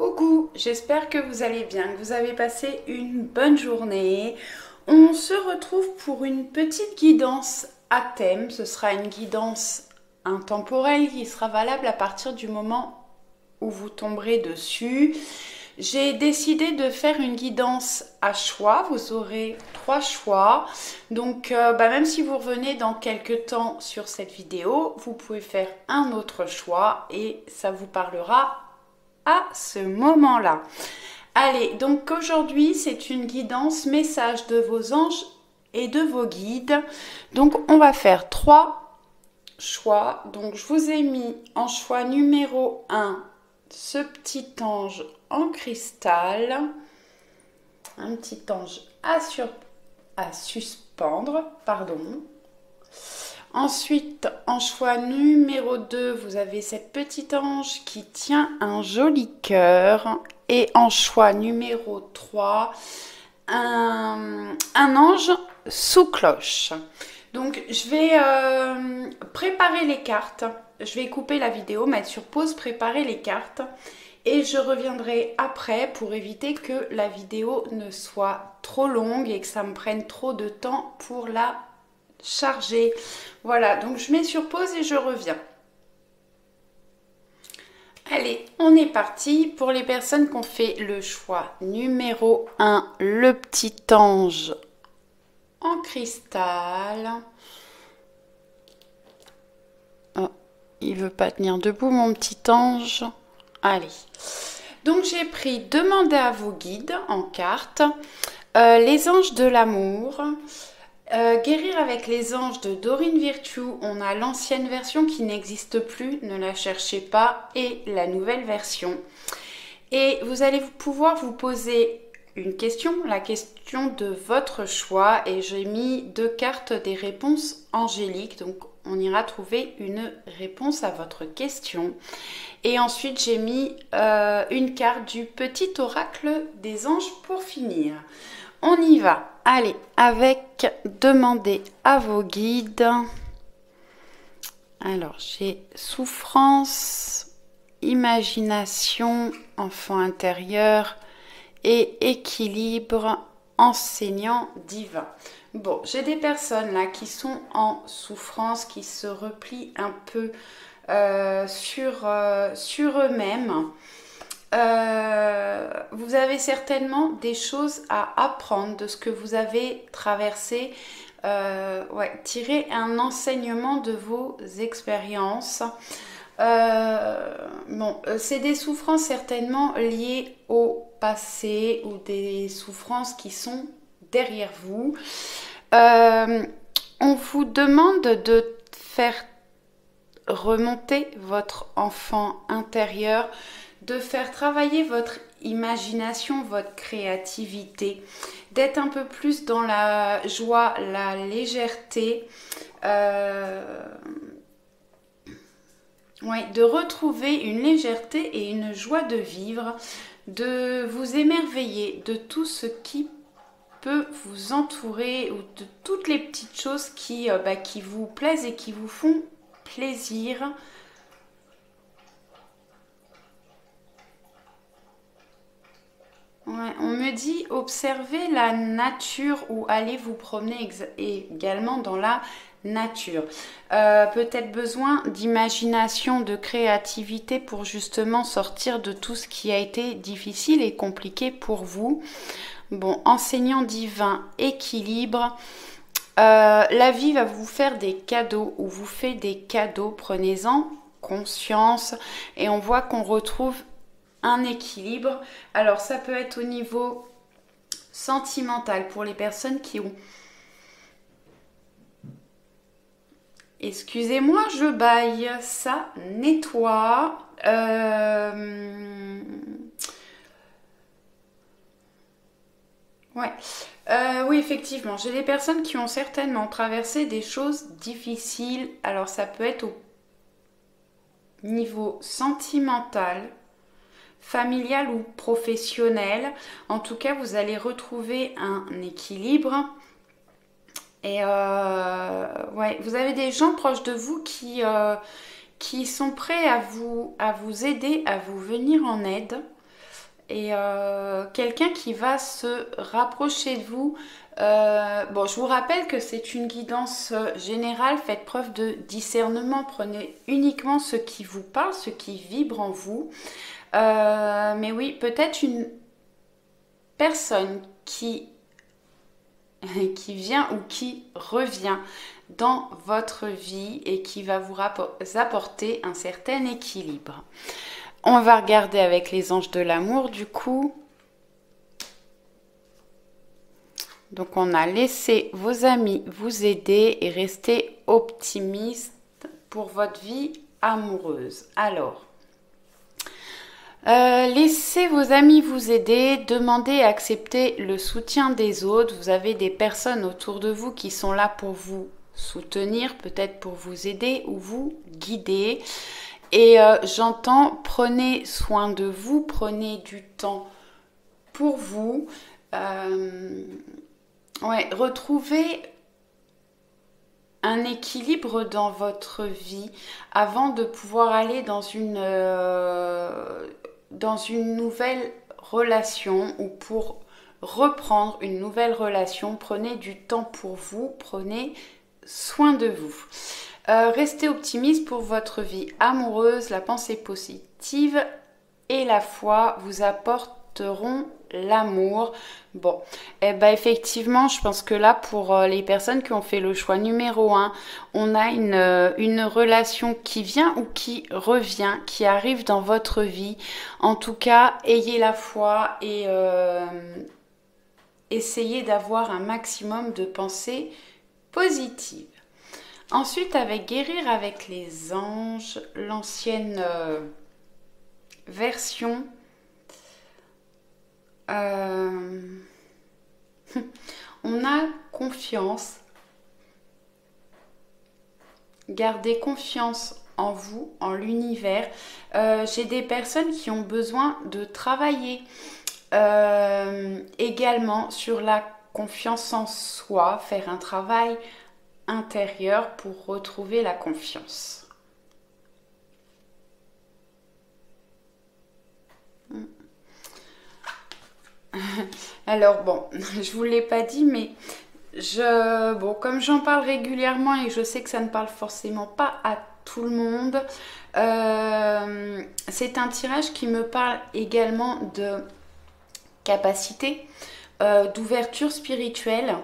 Coucou, j'espère que vous allez bien, que vous avez passé une bonne journée. On se retrouve pour une petite guidance à thème. Ce sera une guidance intemporelle qui sera valable à partir du moment où vous tomberez dessus. J'ai décidé de faire une guidance à choix. Vous aurez 3 choix. Donc, même si vous revenez dans quelques temps sur cette vidéo, vous pouvez faire un autre choix et ça vous parlera à ce moment-là. Allez, donc aujourd'hui, c'est une guidance message de vos anges et de vos guides. Donc, on va faire 3 choix. Donc, je vous ai mis en choix numéro 1 ce petit ange en cristal. Un petit ange à suspendre, pardon. Ensuite, en choix numéro 2, vous avez cette petite ange qui tient un joli cœur. Et en choix numéro 3, un ange sous cloche. Donc, je vais préparer les cartes. Je vais couper la vidéo, mettre sur pause, préparer les cartes. Et je reviendrai après pour éviter que la vidéo ne soit trop longue et que ça me prenne trop de temps pour la chargée. Voilà, donc je mets sur pause et je reviens. Allez, on est parti. Pour les personnes qui ont fait le choix numéro 1, le petit ange en cristal. Oh, il veut pas tenir debout, mon petit ange. Allez. Donc j'ai pris Demandez à vos guides en carte. Les anges de l'amour. Guérir avec les anges de Dorine Virtue, on a l'ancienne version qui n'existe plus, ne la cherchez pas, et la nouvelle version. Et vous allez pouvoir vous poser une question, la question de votre choix, et j'ai mis 2 cartes des réponses angéliques, donc on ira trouver une réponse à votre question. Et ensuite j'ai mis une carte du petit oracle des anges pour finir. On y va. Allez, avec Demandez à vos guides. Alors, j'ai souffrance, imagination, enfant intérieur et équilibre, enseignant divin. Bon, j'ai des personnes là qui sont en souffrance, qui se replient un peu sur eux-mêmes. Vous avez certainement des choses à apprendre de ce que vous avez traversé. Tirez un enseignement de vos expériences. C'est des souffrances certainement liées au passé ou des souffrances qui sont derrière vous. On vous demande de faire remonter votre enfant intérieur, de faire travailler votre imagination, votre créativité, d'être un peu plus dans la joie, la légèreté, de retrouver une légèreté et une joie de vivre, de vous émerveiller de tout ce qui peut vous entourer ou de toutes les petites choses qui vous plaisent et qui vous font plaisir. Ouais, on me dit observez la nature ou allez vous promener également dans la nature. Peut-être besoin d'imagination, de créativité pour justement sortir de tout ce qui a été difficile et compliqué pour vous. Bon, enseignant divin, équilibre. La vie va vous faire des cadeaux ou vous fait des cadeaux. Prenez-en conscience et on voit qu'on retrouve un équilibre. Alors ça peut être au niveau sentimental pour les personnes qui ont... Excusez-moi, je baille, ça nettoie. Oui, effectivement, j'ai des personnes qui ont certainement traversé des choses difficiles. Alors ça peut être au niveau sentimental, familial ou professionnel. En tout cas, vous allez retrouver un équilibre. Et vous avez des gens proches de vous qui sont prêts à vous aider, à vous venir en aide. et quelqu'un qui va se rapprocher de vous. Bon, je vous rappelle que c'est une guidance générale, faites preuve de discernement, prenez uniquement ce qui vous parle, ce qui vibre en vous. Mais oui, peut-être une personne qui vient ou qui revient dans votre vie et qui va vous apporter un certain équilibre. On va regarder avec les anges de l'amour du coup. Donc on a laissé vos amis vous aider et rester optimiste pour votre vie amoureuse. Alors, laissez vos amis vous aider, demandez et acceptez le soutien des autres. Vous avez des personnes autour de vous qui sont là pour vous soutenir, peut-être pour vous aider ou vous guider. Et j'entends, prenez soin de vous, prenez du temps pour vous. Retrouvez un équilibre dans votre vie avant de pouvoir aller dans une nouvelle relation ou pour reprendre une nouvelle relation. Prenez du temps pour vous, prenez soin de vous. Restez optimiste pour votre vie amoureuse, la pensée positive et la foi vous apporteront l'amour. Bon, effectivement, je pense que là, pour les personnes qui ont fait le choix numéro 1, on a une relation qui vient ou qui revient, qui arrive dans votre vie. En tout cas, ayez la foi et essayez d'avoir un maximum de pensées positives. Ensuite, avec Guérir avec les anges, l'ancienne version, on a confiance. Gardez confiance en vous, en l'univers. J'ai des personnes qui ont besoin de travailler également sur la confiance en soi, faire un travail intérieur pour retrouver la confiance. Alors bon, je vous l'ai pas dit, mais comme j'en parle régulièrement et je sais que ça ne parle forcément pas à tout le monde, c'est un tirage qui me parle également de capacité, d'ouverture spirituelle.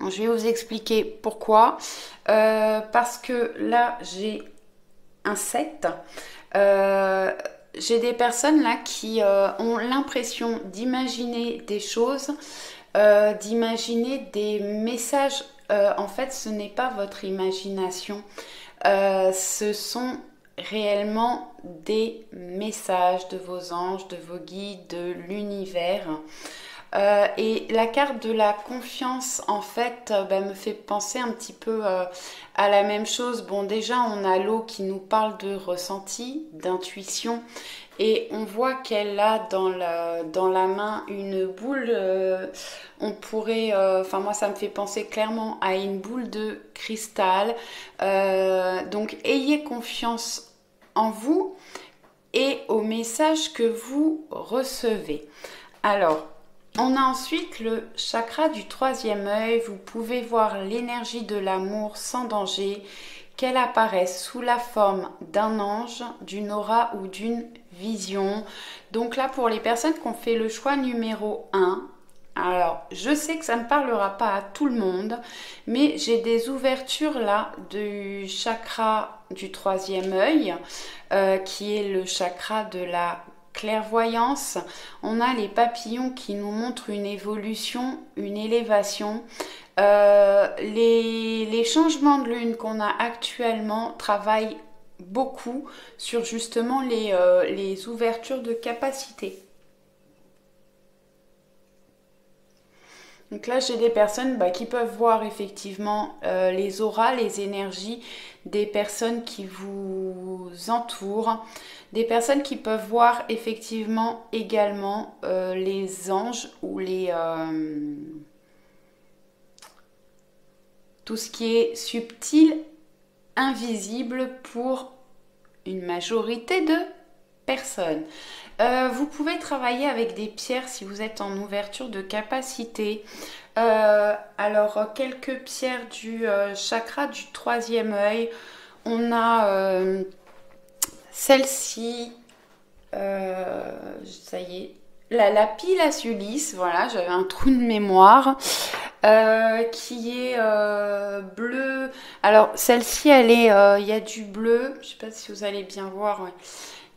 Je vais vous expliquer pourquoi. Parce que là, j'ai un 7. J'ai des personnes là qui ont l'impression d'imaginer des choses, d'imaginer des messages. En fait, ce n'est pas votre imagination. Ce sont réellement des messages de vos anges, de vos guides, de l'univers. Et la carte de la confiance, en fait, me fait penser un petit peu à la même chose. Bon, déjà, on a l'eau qui nous parle de ressenti, d'intuition. Et on voit qu'elle a dans la main une boule. On pourrait... moi, ça me fait penser clairement à une boule de cristal. Donc, ayez confiance en vous et au message que vous recevez. Alors... on a ensuite le chakra du troisième œil. Vous pouvez voir l'énergie de l'amour sans danger, qu'elle apparaisse sous la forme d'un ange, d'une aura ou d'une vision. Donc là, pour les personnes qui ont fait le choix numéro 1, alors je sais que ça ne parlera pas à tout le monde, mais j'ai des ouvertures là du chakra du troisième œil, qui est le chakra de la clairvoyance. On a les papillons qui nous montrent une évolution, une élévation. Les changements de lune qu'on a actuellement travaillent beaucoup sur justement les ouvertures de capacité. Donc là, j'ai des personnes qui peuvent voir effectivement les auras, les énergies des personnes qui vous entourent, des personnes qui peuvent voir effectivement également les anges ou tout ce qui est subtil, invisible pour une majorité de personne. Vous pouvez travailler avec des pierres si vous êtes en ouverture de capacité. Alors, quelques pierres du chakra du troisième œil. On a celle-ci, ça y est, la lapis lazuli, voilà, j'avais un trou de mémoire, qui est bleue. Alors, celle-ci, elle est, il y a du bleu, je ne sais pas si vous allez bien voir, ouais.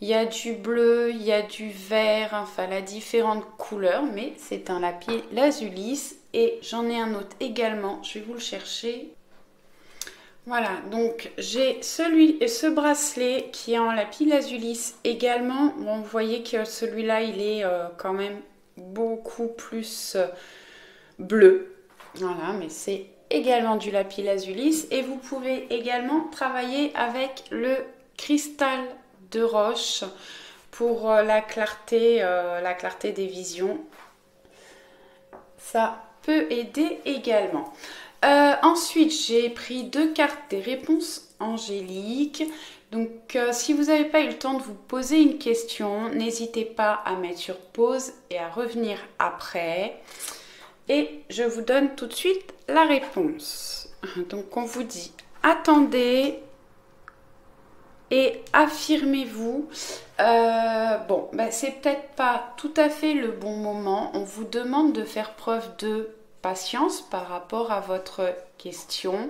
Il y a du bleu, il y a du vert, enfin, la différentes couleurs, mais c'est un lapis lazuli. Et j'en ai un autre également, je vais vous le chercher. Voilà, donc j'ai ce bracelet qui est en lapis lazuli également. Bon, vous voyez que celui-là, il est quand même beaucoup plus bleu. Voilà, mais c'est également du lapis lazuli. Et vous pouvez également travailler avec le cristal de roche pour la clarté des visions. Ça peut aider également. Ensuite, j'ai pris 2 cartes des réponses angéliques. Donc, si vous n'avez pas eu le temps de vous poser une question, n'hésitez pas à mettre sur pause et à revenir après. Et je vous donne tout de suite la réponse. Donc, on vous dit attendez et affirmez-vous. Bon, c'est peut-être pas tout à fait le bon moment. On vous demande de faire preuve de patience par rapport à votre question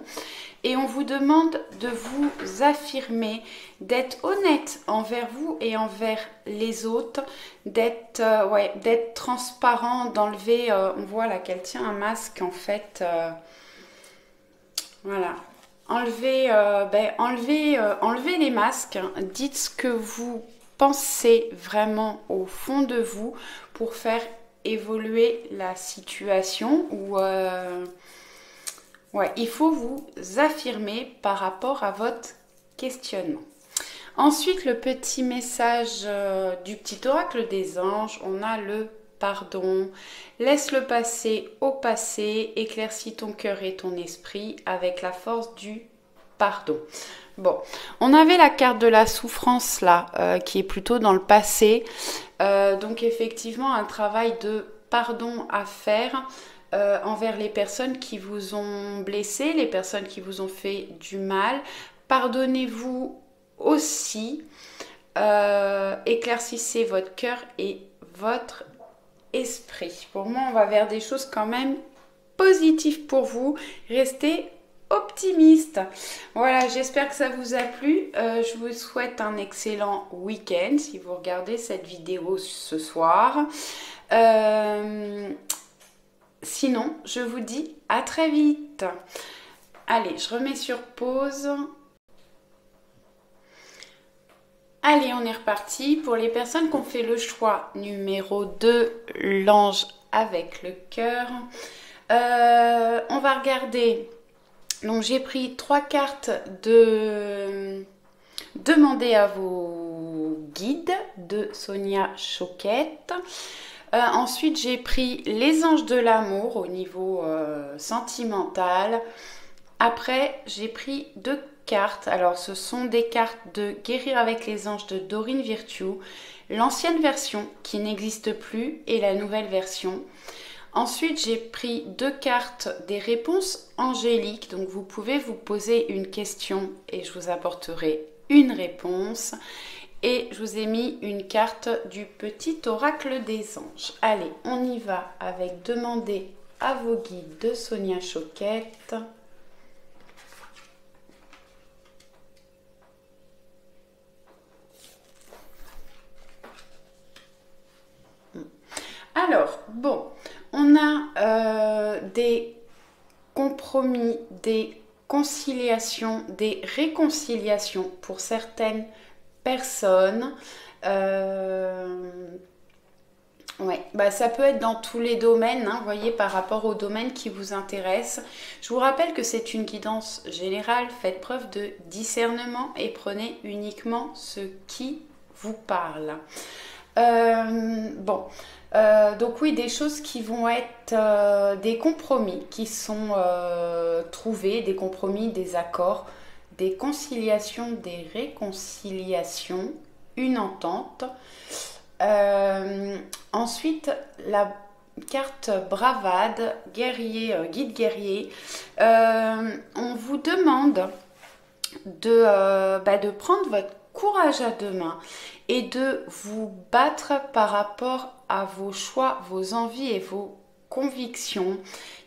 et on vous demande de vous affirmer, d'être honnête envers vous et envers les autres, d'être transparent, d'enlever, on voit là qu'elle tient un masque en fait, voilà, enlevez les masques, dites ce que vous pensez vraiment au fond de vous pour faire évoluer la situation où il faut vous affirmer par rapport à votre questionnement. Ensuite, le petit message du petit oracle des anges, on a le pardon. Laisse le passé au passé, éclaircis ton cœur et ton esprit avec la force du pardon. Bon, on avait la carte de la souffrance là, qui est plutôt dans le passé. Donc effectivement, un travail de pardon à faire envers les personnes qui vous ont blessé, les personnes qui vous ont fait du mal. Pardonnez-vous aussi. Éclaircissez votre cœur et votre esprit. Pour moi, on va vers des choses quand même positives pour vous. Restez optimiste. Voilà, j'espère que ça vous a plu. Je vous souhaite un excellent week-end si vous regardez cette vidéo ce soir. Sinon, je vous dis à très vite. Allez, je remets sur pause. Allez, on est reparti. Pour les personnes qui ont fait le choix numéro 2, l'ange avec le cœur, on va regarder. Donc j'ai pris 3 cartes de Demandez à vos guides de Sonia Choquette. Ensuite j'ai pris les anges de l'amour au niveau sentimental. Après j'ai pris 2 cartes. Alors ce sont des cartes de Guérir avec les anges de Dorine Virtue. L'ancienne version qui n'existe plus et la nouvelle version. Ensuite, j'ai pris 2 cartes des réponses angéliques. Donc, vous pouvez vous poser une question et je vous apporterai une réponse. Et je vous ai mis une carte du petit oracle des anges. Allez, on y va avec Demandez à vos guides de Sonia Choquette. Alors, bon, on a des compromis, des conciliations, des réconciliations pour certaines personnes. Ça peut être dans tous les domaines, hein, vous voyez, par rapport au domaine qui vous intéresse. Je vous rappelle que c'est une guidance générale, faites preuve de discernement et prenez uniquement ce qui vous parle. Donc oui, des choses qui vont être des compromis qui sont trouvés, des compromis, des accords, des conciliations, des réconciliations. une entente. Ensuite, la carte bravade, guerrier, guide guerrier. On vous demande de prendre votre courage à deux mains et de vous battre par rapport à vos choix, vos envies et vos convictions.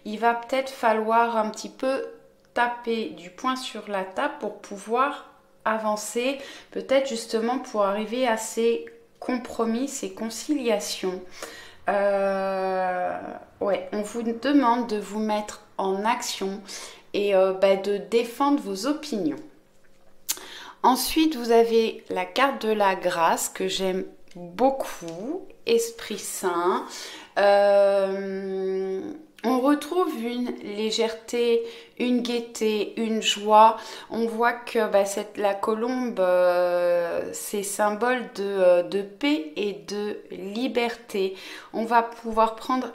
Il va peut-être falloir un petit peu taper du poing sur la table pour pouvoir avancer, peut-être justement pour arriver à ces compromis, ces conciliations. Ouais, on vous demande de vous mettre en action et de défendre vos opinions. Ensuite, vous avez la carte de la grâce que j'aime beaucoup, Esprit Saint. On retrouve une légèreté, une gaieté, une joie. On voit que la colombe, c'est symbole de paix et de liberté. On va pouvoir prendre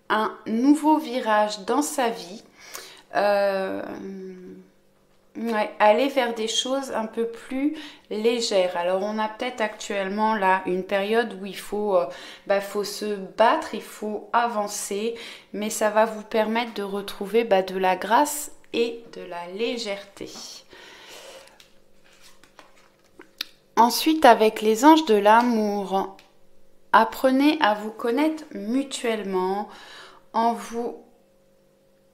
un nouveau virage dans sa vie. Ouais, aller vers des choses un peu plus légères. Alors on a peut-être actuellement là une période où il faut se battre, il faut avancer, mais ça va vous permettre de retrouver de la grâce et de la légèreté. Ensuite, avec les anges de l'amour, apprenez à vous connaître mutuellement en vous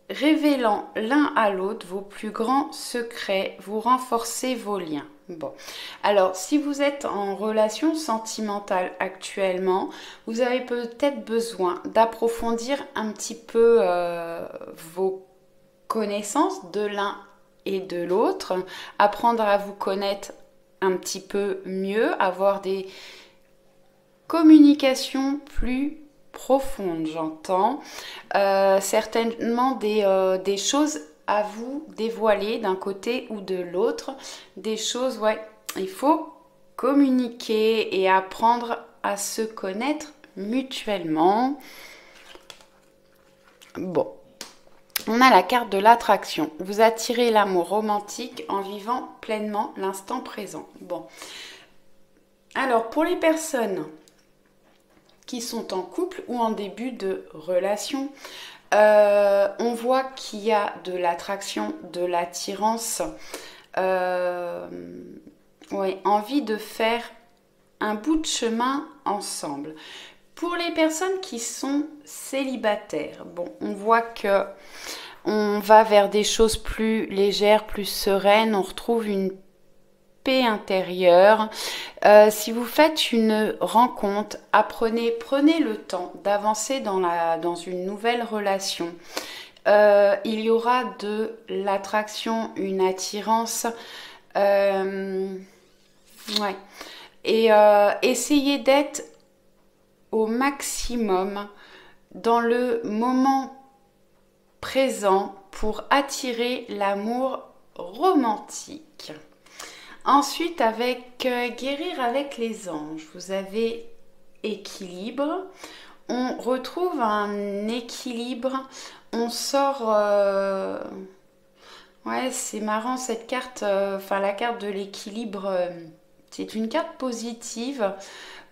révélant l'un à l'autre vos plus grands secrets, vous renforcez vos liens. Bon, alors si vous êtes en relation sentimentale actuellement, vous avez peut-être besoin d'approfondir un petit peu vos connaissances de l'un et de l'autre, apprendre à vous connaître un petit peu mieux, avoir des communications plus profonde, j'entends. Certainement des choses à vous dévoiler d'un côté ou de l'autre. Des choses, ouais, il faut communiquer et apprendre à se connaître mutuellement. Bon, on a la carte de l'attraction. Vous attirez l'amour romantique en vivant pleinement l'instant présent. Bon, alors pour les personnes qui sont en couple ou en début de relation, on voit qu'il y a de l'attraction, de l'attirance, envie de faire un bout de chemin ensemble. Pour les personnes qui sont célibataires, bon, on voit que on va vers des choses plus légères, plus sereines, on retrouve une paix intérieure. Si vous faites une rencontre, prenez le temps d'avancer dans une nouvelle relation. Il y aura de l'attraction, une attirance. Et essayez d'être au maximum dans le moment présent pour attirer l'amour romantique. Ensuite, avec guérir avec les anges, vous avez équilibre. On retrouve un équilibre. On sort... Ouais, c'est marrant cette carte. La carte de l'équilibre, c'est une carte positive.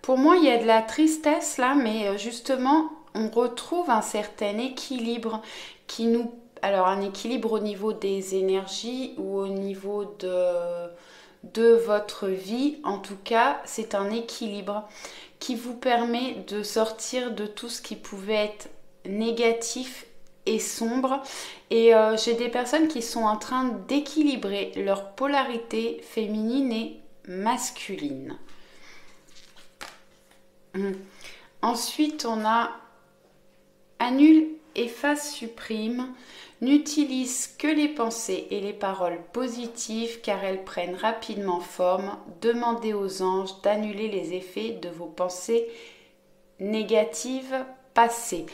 Pour moi, il y a de la tristesse là, mais justement, on retrouve un certain équilibre qui nous... Alors, un équilibre au niveau des énergies ou au niveau de votre vie. En tout cas, c'est un équilibre qui vous permet de sortir de tout ce qui pouvait être négatif et sombre. Et j'ai des personnes qui sont en train d'équilibrer leur polarité féminine et masculine. Ensuite, on a annule, efface, supprime. N'utilise que les pensées et les paroles positives car elles prennent rapidement forme. Demandez aux anges d'annuler les effets de vos pensées négatives passées.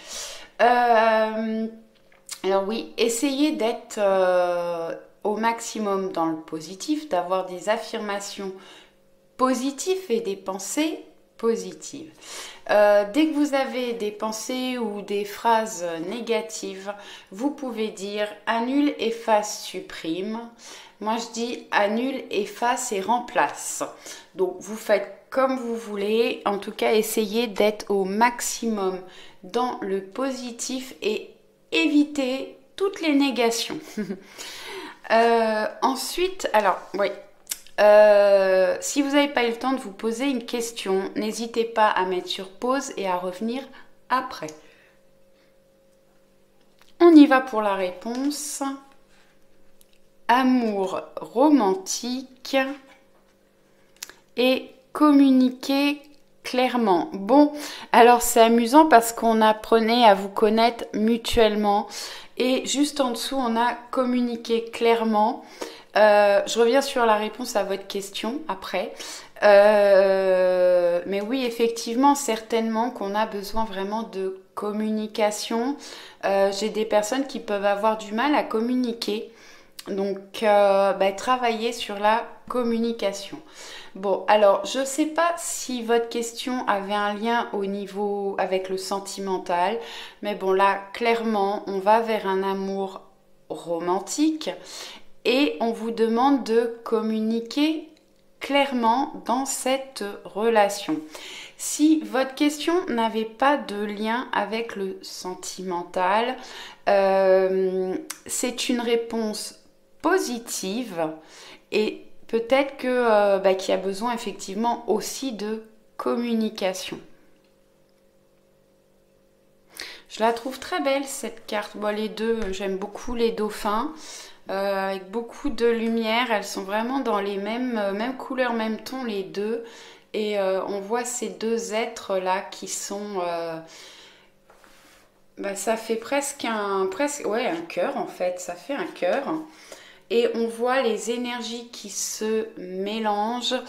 Alors oui, essayez d'être au maximum dans le positif, d'avoir des affirmations positives et des pensées positives. Dès que vous avez des pensées ou des phrases négatives, vous pouvez dire annule, efface, supprime. Moi je dis annule, efface et remplace. Donc vous faites comme vous voulez. En tout cas, essayez d'être au maximum dans le positif et évitez toutes les négations. Ensuite, alors, oui. Si vous n'avez pas eu le temps de vous poser une question, n'hésitez pas à mettre sur pause et à revenir après. On y va pour la réponse. Amour romantique et communiquer clairement. Bon, alors c'est amusant parce qu'on apprenait à vous connaître mutuellement et juste en dessous on a communiqué clairement. Je reviens sur la réponse à votre question après. Mais oui, effectivement, certainement qu'on a besoin vraiment de communication. J'ai des personnes qui peuvent avoir du mal à communiquer. Donc, travailler sur la communication. Bon, alors, je ne sais pas si votre question avait un lien au niveau avec le sentimental. Mais bon, là, clairement, on va vers un amour romantique. Et on vous demande de communiquer clairement dans cette relation. Si votre question n'avait pas de lien avec le sentimental, c'est une réponse positive et peut-être que qu'il y a besoin effectivement aussi de communication. Je la trouve très belle cette carte. Bon, les deux, j'aime beaucoup les dauphins. Avec beaucoup de lumière, elles sont vraiment dans les mêmes couleurs, même ton les deux. Et on voit ces deux êtres là qui sont... ça fait presque un cœur en fait, ça fait un cœur. Et on voit les énergies qui se mélangent.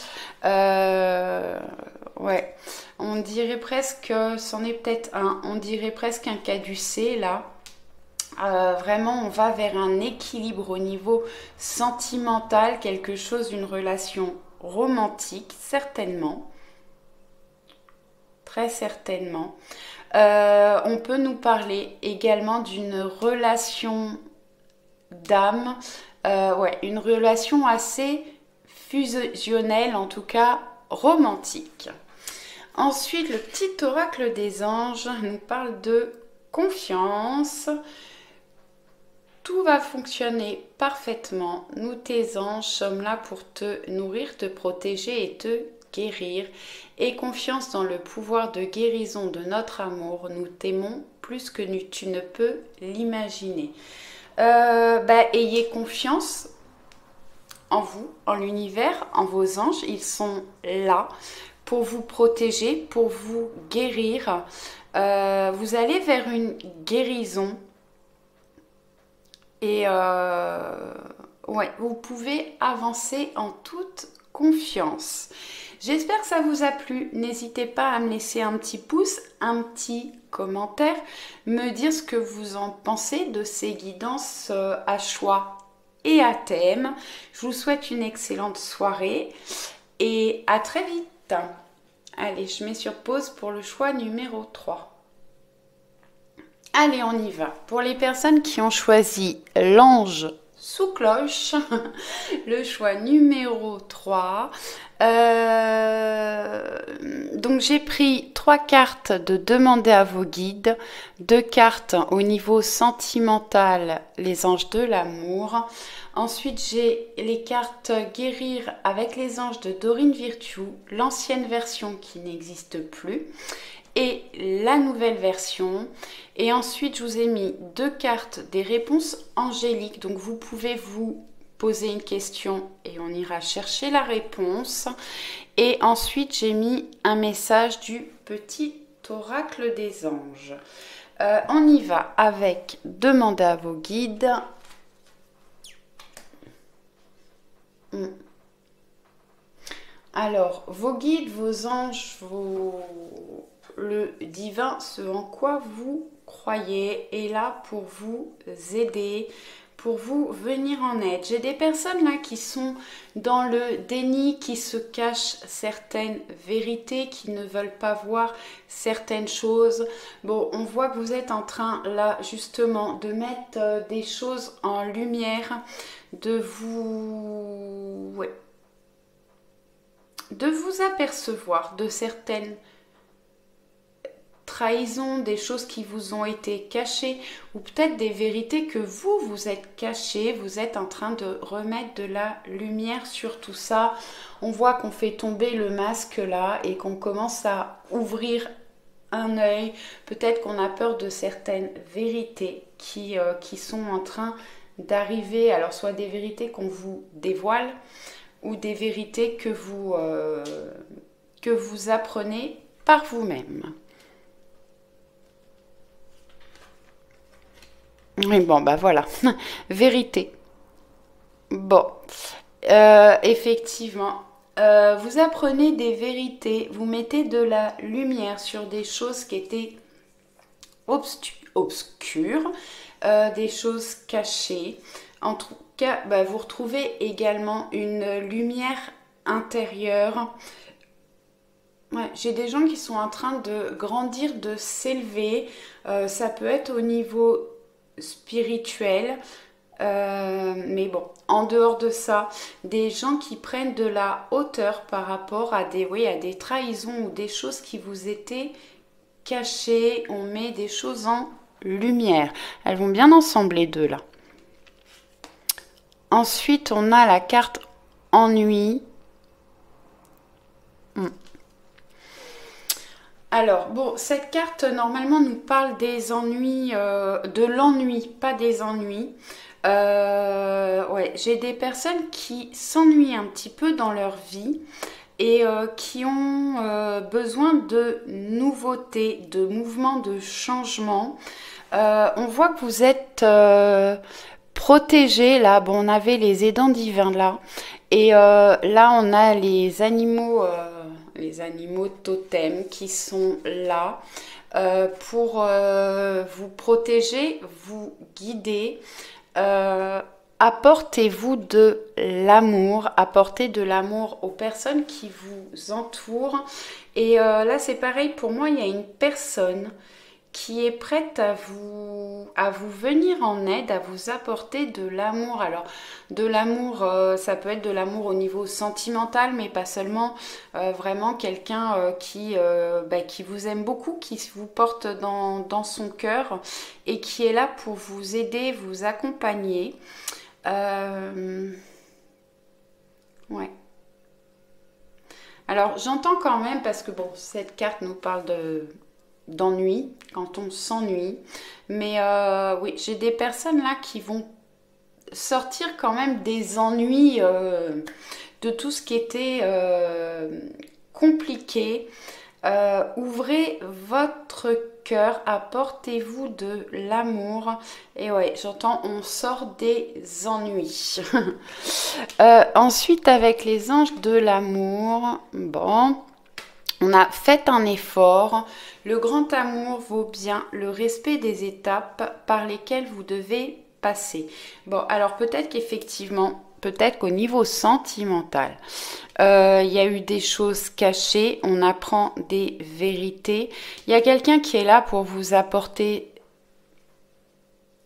On dirait presque, c'en est peut-être un, on dirait presque un caducée là. Vraiment, on va vers un équilibre au niveau sentimental, quelque chose, une relation romantique, certainement. Très certainement. On peut nous parler également d'une relation d'âme, une relation assez fusionnelle, en tout cas romantique. Ensuite, le petit oracle des anges nous parle de confiance. Tout va fonctionner parfaitement. Nous, tes anges, sommes là pour te nourrir, te protéger et te guérir. Aie confiance dans le pouvoir de guérison de notre amour. Nous t'aimons plus que tu ne peux l'imaginer. Ayez confiance en vous, en l'univers, en vos anges. Ils sont là pour vous protéger, pour vous guérir. Vous allez vers une guérison. Et vous pouvez avancer en toute confiance. J'espère que ça vous a plu. N'hésitez pas à me laisser un petit pouce, un petit commentaire, me dire ce que vous en pensez de ces guidances à choix et à thème. Je vous souhaite une excellente soirée et à très vite. Allez, je mets sur pause pour le choix numéro 3. Allez, on y va. Pour les personnes qui ont choisi l'ange sous cloche, le choix numéro 3. Donc j'ai pris 3 cartes de demander à vos guides, 2 cartes au niveau sentimental, les anges de l'amour. Ensuite, j'ai les cartes guérir avec les anges de Dorine Virtue, l'ancienne version qui n'existe plus. Et la nouvelle version. Et ensuite, je vous ai mis 2 cartes des réponses angéliques. Donc, vous pouvez vous poser une question et on ira chercher la réponse. Et ensuite, j'ai mis un message du petit oracle des anges. On y va avec demandez à vos guides. Alors, vos guides, vos anges, le divin, ce en quoi vous croyez est là pour vous aider, pour vous venir en aide. J'ai des personnes là qui sont dans le déni, qui se cachent certaines vérités, qui ne veulent pas voir certaines choses. Bon, on voit que vous êtes en train là justement de mettre des choses en lumière, de vous... de vous apercevoir de certaines trahisons, des choses qui vous ont été cachées ou peut-être des vérités que vous êtes cachées, vous êtes en train de remettre de la lumière sur tout ça. On voit qu'on fait tomber le masque là et qu'on commence à ouvrir un œil. Peut-être qu'on a peur de certaines vérités qui sont en train d'arriver. Alors soit des vérités qu'on vous dévoile ou des vérités que vous apprenez par vous-même. Et bon, bah voilà, vérité. Bon, effectivement, vous apprenez des vérités, vous mettez de la lumière sur des choses qui étaient obscures, des choses cachées. En tout cas, bah, vous retrouvez également une lumière intérieure. Ouais, j'ai des gens qui sont en train de grandir, de s'élever. Ça peut être au niveau spirituel. Mais bon, en dehors de ça, des gens qui prennent de la hauteur par rapport à des trahisons ou des choses qui vous étaient cachées. On met des choses en lumière. Elles vont bien ensemble les deux là. Ensuite, on a la carte ennui. Alors, bon, cette carte, normalement, nous parle des ennuis, de l'ennui, pas des ennuis. Ouais, j'ai des personnes qui s'ennuient un petit peu dans leur vie et qui ont besoin de nouveautés, de mouvements, de changements. On voit que vous êtes protégés, là. Bon, on avait les aidants divins, là. Et là, on a les animaux totems qui sont là pour vous protéger, vous guider. Apportez-vous de l'amour, apportez de l'amour aux personnes qui vous entourent. Et là, c'est pareil, pour moi, il y a une personne qui est prête à vous venir en aide, à vous apporter de l'amour. Alors, de l'amour, ça peut être de l'amour au niveau sentimental, mais pas seulement. Vraiment quelqu'un qui vous aime beaucoup, qui vous porte dans son cœur et qui est là pour vous aider, vous accompagner. Ouais. Alors, j'entends quand même, parce que bon, cette carte nous parle d'ennui, quand on s'ennuie. Mais oui, j'ai des personnes là qui vont sortir quand même des ennuis de tout ce qui était compliqué. Ouvrez votre cœur, apportez-vous de l'amour. Et ouais, j'entends, on sort des ennuis. Ensuite, avec les anges de l'amour, bon... On a fait un effort, le grand amour vaut bien le respect des étapes par lesquelles vous devez passer. Bon, alors peut-être qu'effectivement, peut-être qu'au niveau sentimental, il y a eu des choses cachées, on apprend des vérités. Il y a quelqu'un qui est là pour vous apporter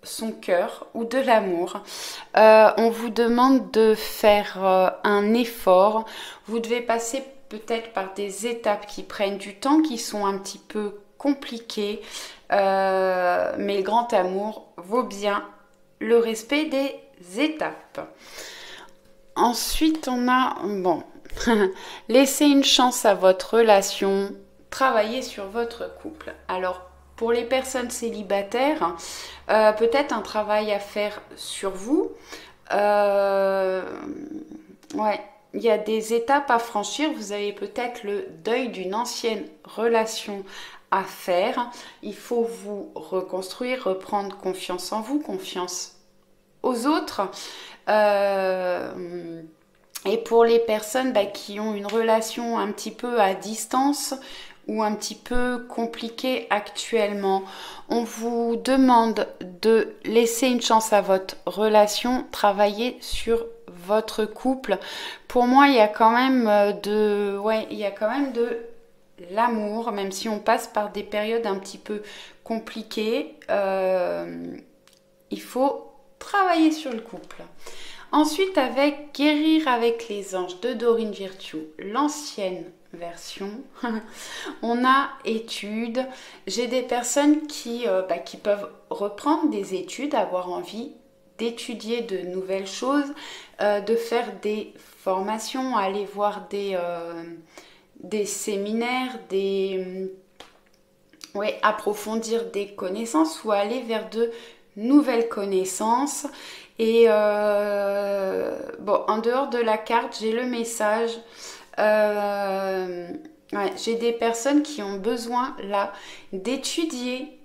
son cœur ou de l'amour. On vous demande de faire un effort. Vous devez passer peut-être par des étapes qui prennent du temps, qui sont un petit peu compliquées, mais le grand amour vaut bien le respect des étapes. Ensuite, on a, bon, laissez une chance à votre relation, travaillez sur votre couple. Alors, pour les personnes célibataires, peut-être un travail à faire sur vous. Ouais. Il y a des étapes à franchir. Vous avez peut-être le deuil d'une ancienne relation à faire. Il faut vous reconstruire, reprendre confiance en vous, confiance aux autres. Et pour les personnes qui ont une relation un petit peu à distance ou un petit peu compliquée actuellement, on vous demande de laisser une chance à votre relation, travailler sur votre couple. Pour moi, il y a quand même de l'amour, même si on passe par des périodes un petit peu compliquées. Il faut travailler sur le couple. Ensuite, avec Guérir avec les anges de Dorine Virtue, l'ancienne version, on a études. J'ai des personnes qui peuvent reprendre des études, avoir envie d'étudier de nouvelles choses, de faire des formations, aller voir des séminaires, approfondir des connaissances ou aller vers de nouvelles connaissances. Et en dehors de la carte, j'ai le message. J'ai des personnes qui ont besoin là d'étudier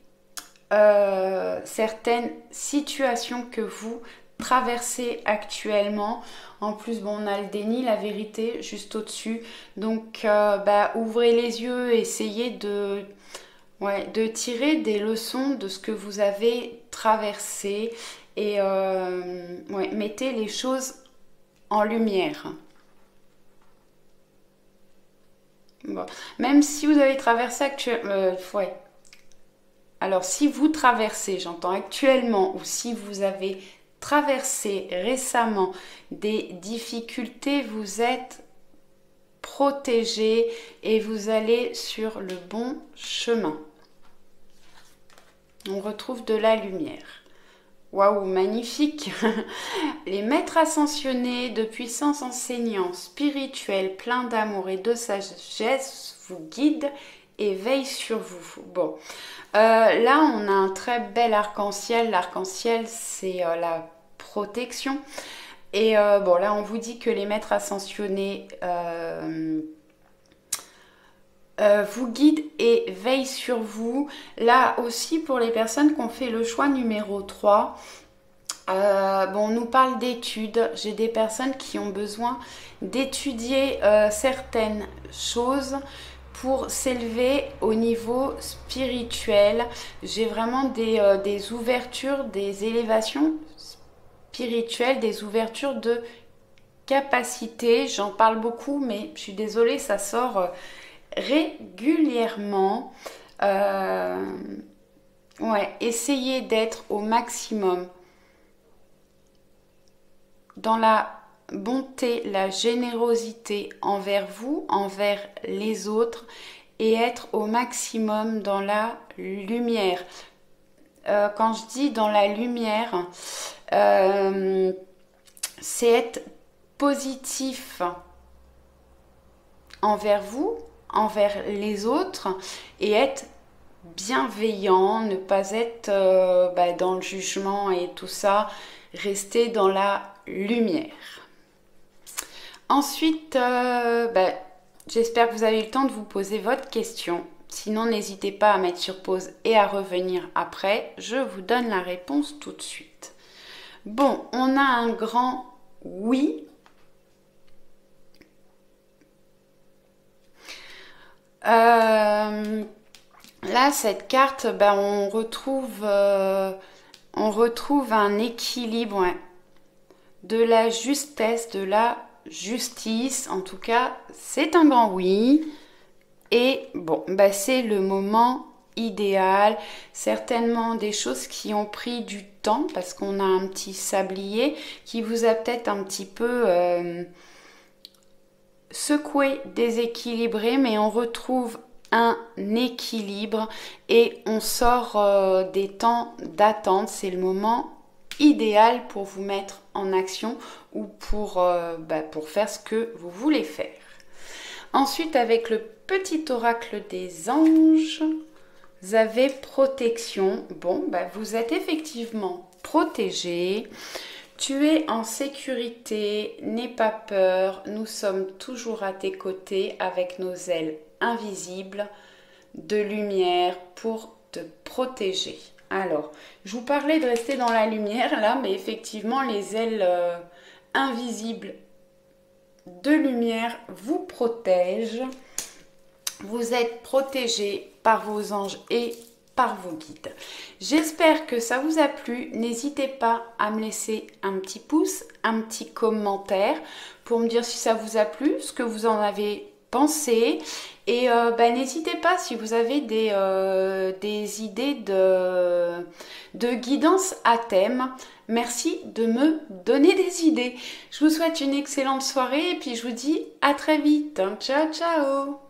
certaines situations que vous traversez actuellement. En plus, on a le déni, la vérité juste au-dessus. Donc, ouvrez les yeux, essayez de tirer des leçons de ce que vous avez traversé et mettez les choses en lumière. Bon. Même si vous avez traversé actuellement... Alors, si vous traversez, j'entends actuellement, ou si vous avez traversé récemment des difficultés, vous êtes protégé et vous allez sur le bon chemin. On retrouve de la lumière. Waouh, magnifique! Les maîtres ascensionnés de puissants enseignants spirituels, pleins d'amour et de sagesse, vous guident et veillent sur vous. Bon, là, on a un très bel arc-en-ciel. L'arc-en-ciel, c'est la protection. Et là, on vous dit que les maîtres ascensionnés vous guident et veillent sur vous. Là aussi, pour les personnes qui ont fait le choix numéro 3, on nous parle d'études. J'ai des personnes qui ont besoin d'étudier certaines choses pour s'élever au niveau spirituel. J'ai vraiment des ouvertures, des élévations spirituelles, des ouvertures de capacité. J'en parle beaucoup, mais je suis désolée, ça sort régulièrement. Essayez d'être au maximum dans la bonté, la générosité envers vous, envers les autres, et être au maximum dans la lumière. Quand je dis dans la lumière, c'est être positif envers vous, envers les autres, et être bienveillant, ne pas être dans le jugement et tout ça, rester dans la lumière. Ensuite, j'espère que vous avez eu le temps de vous poser votre question. Sinon, n'hésitez pas à mettre sur pause et à revenir après. Je vous donne la réponse tout de suite. Bon, on a un grand oui. Là, cette carte, on retrouve un équilibre, de la justesse, de la justice. En tout cas, c'est un grand oui. Et c'est le moment idéal. Certainement des choses qui ont pris du temps parce qu'on a un petit sablier qui vous a peut-être un petit peu secoué, déséquilibré, mais on retrouve un équilibre et on sort des temps d'attente. C'est le moment idéal pour vous mettre en action ou pour faire ce que vous voulez faire. Ensuite, avec le petit oracle des anges, vous avez protection. Vous êtes effectivement protégé. Tu es en sécurité, n'aie pas peur. Nous sommes toujours à tes côtés avec nos ailes invisibles de lumière pour te protéger. Alors, je vous parlais de rester dans la lumière là, mais effectivement, les ailes invisibles de lumière vous protègent. Vous êtes protégé par vos anges et par vos guides. J'espère que ça vous a plu. N'hésitez pas à me laisser un petit pouce, un petit commentaire pour me dire si ça vous a plu, ce que vous en avez penser. Et n'hésitez pas si vous avez des idées de guidance à thème. Merci de me donner des idées. Je vous souhaite une excellente soirée et puis je vous dis à très vite. Ciao, ciao!